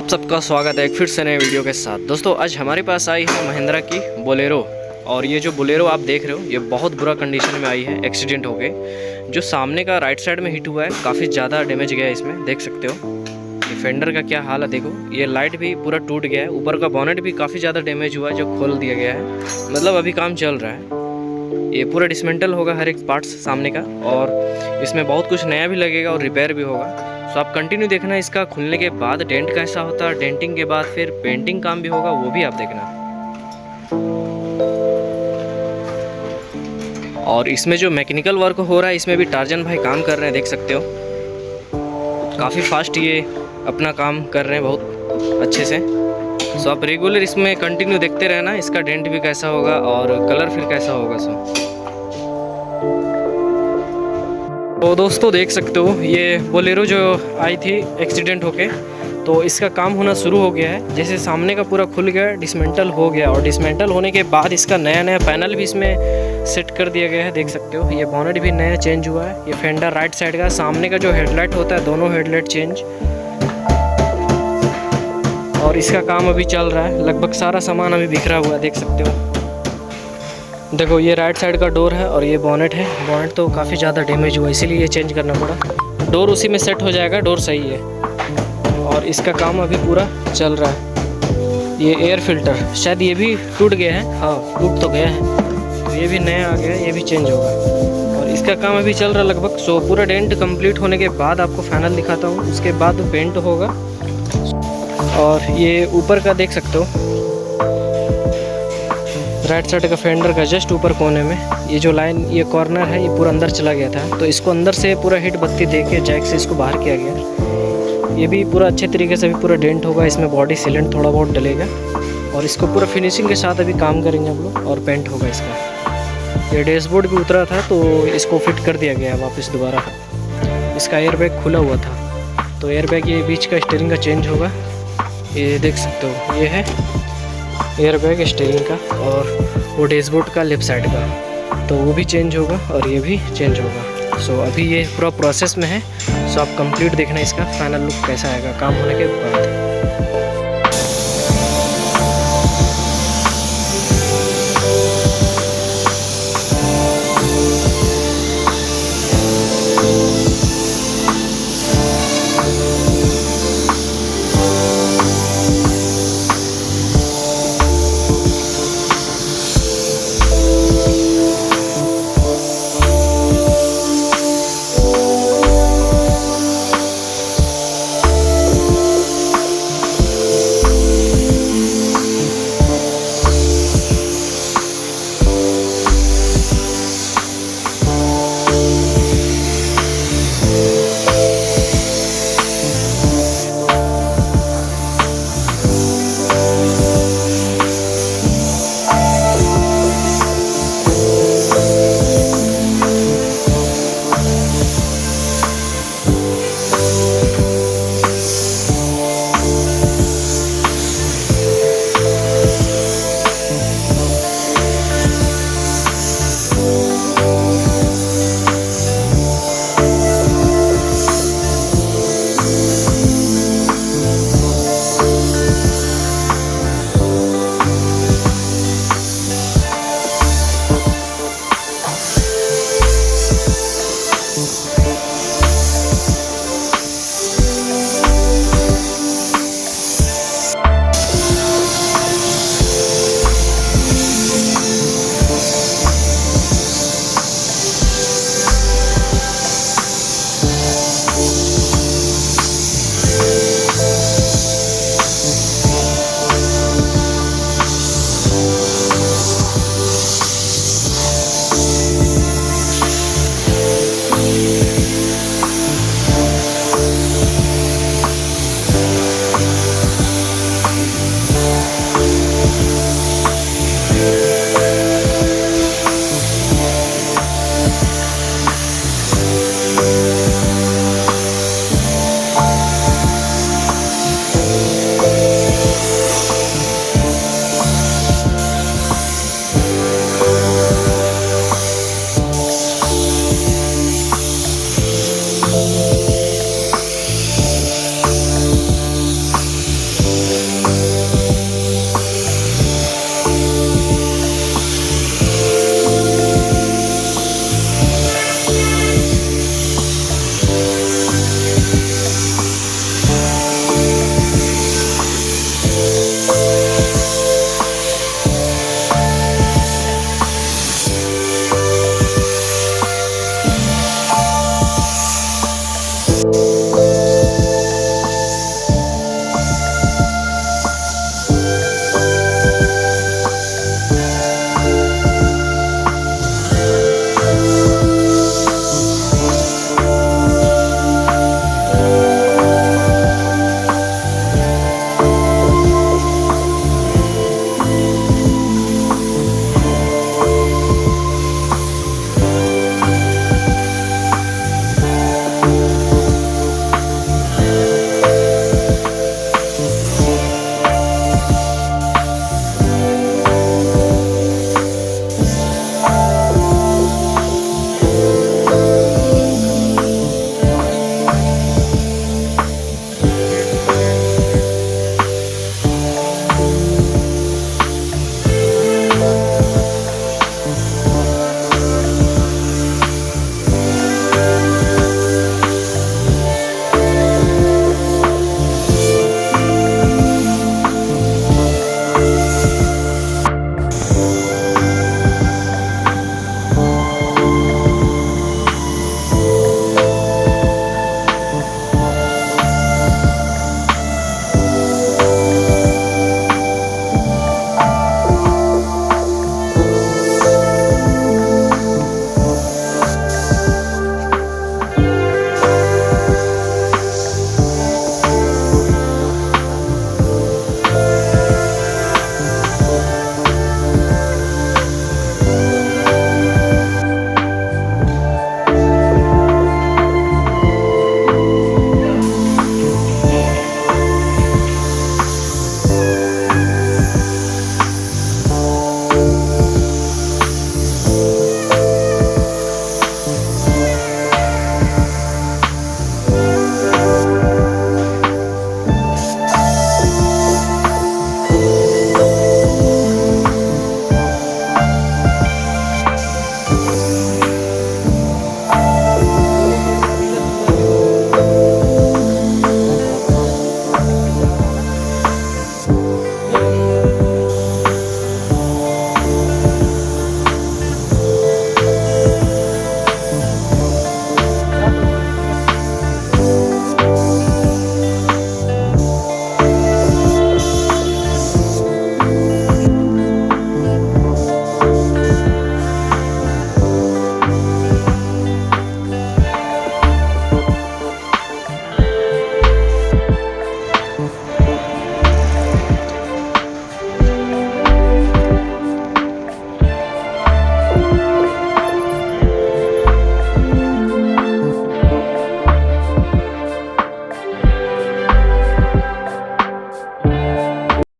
आप सबका स्वागत है एक फिर से नए वीडियो के साथ। दोस्तों आज हमारे पास आई है महिंद्रा की बोलेरो। और ये जो बोलेरो आप देख रहे हो ये बहुत बुरा कंडीशन में आई है, एक्सीडेंट हो गए। जो सामने का राइट साइड में हिट हुआ है, काफ़ी ज़्यादा डैमेज गया है। इसमें देख सकते हो ये फेंडर का क्या हाल है, देखो ये लाइट भी पूरा टूट गया है। ऊपर का बॉनेट भी काफ़ी ज़्यादा डैमेज हुआ है, जो खोल दिया गया है। मतलब अभी काम चल रहा है, ये पूरा डिसमेंटल होगा हर एक पार्ट्स सामने का। और इसमें बहुत कुछ नया भी लगेगा और रिपेयर भी होगा। तो आप कंटिन्यू देखना, इसका खुलने के बाद डेंट कैसा होता है, डेंटिंग के बाद फिर पेंटिंग काम भी होगा, वो भी आप देखना। और इसमें जो मैकेनिकल वर्क हो रहा है इसमें भी टार्जन भाई काम कर रहे हैं, देख सकते हो काफ़ी फास्ट ये अपना काम कर रहे हैं बहुत अच्छे से। सो आप रेगुलर इसमें कंटिन्यू देखते रहना, इसका डेंट भी कैसा होगा और कलर फिर कैसा होगा। तो दोस्तों देख सकते हो ये बोलेरो जो आई थी एक्सीडेंट होके, तो इसका काम होना शुरू हो गया है। जैसे सामने का पूरा खुल गया, डिसमेंटल हो गया, और डिसमेंटल होने के बाद इसका नया पैनल भी इसमें सेट कर दिया गया है, देख सकते हो। ये बॉनेट भी नया चेंज हुआ है। ये फेंडर राइट साइड का, सामने का जो हेडलाइट होता है दोनों हेडलाइट चेंज। और इसका काम अभी चल रहा है, लगभग सारा सामान अभी बिखरा हुआ है, देख सकते हो। देखो ये राइट साइड का डोर है और ये बॉनेट है। बॉनेट तो काफ़ी ज़्यादा डैमेज हुआ, इसीलिए ये चेंज करना पड़ा। डोर उसी में सेट हो जाएगा, डोर सही है। और इसका काम अभी पूरा चल रहा है। ये एयर फिल्टर शायद ये भी टूट गया है, हाँ टूट तो गया है, तो ये भी नया आ गया है, ये भी चेंज होगा। और इसका काम अभी चल रहा है लगभग। सो पूरा डेंट कंप्लीट होने के बाद आपको फाइनल दिखाता हूँ, उसके बाद पेंट होगा। और ये ऊपर का देख सकते हो, राइट साइड का फेंडर का जस्ट ऊपर कोने में ये जो लाइन, ये कॉर्नर है, ये पूरा अंदर चला गया था। तो इसको अंदर से पूरा हिट बत्ती देके जैक से इसको बाहर किया गया। ये भी पूरा अच्छे तरीके से भी पूरा डेंट होगा, इसमें बॉडी सीलेंट थोड़ा बहुत डलेगा। और इसको पूरा फिनिशिंग के साथ अभी काम करेंगे हम लोग, और पेंट होगा इसका। ये डैशबोर्ड भी उतरा था तो इसको फिट कर दिया गया वापस दोबारा। इसका एयर बैग खुला हुआ था, तो एयर बैग ये बीच का स्टीयरिंग का चेंज होगा। ये देख सकते हो ये है एयर बैग स्टीयरिंग का, और वो डैशबोर्ड का लेफ्ट साइड का, तो वो भी चेंज होगा और ये भी चेंज होगा। सो अभी ये पूरा प्रोसेस में है। सो आप कंप्लीट देखना इसका फाइनल लुक कैसा आएगा काम होने के बाद।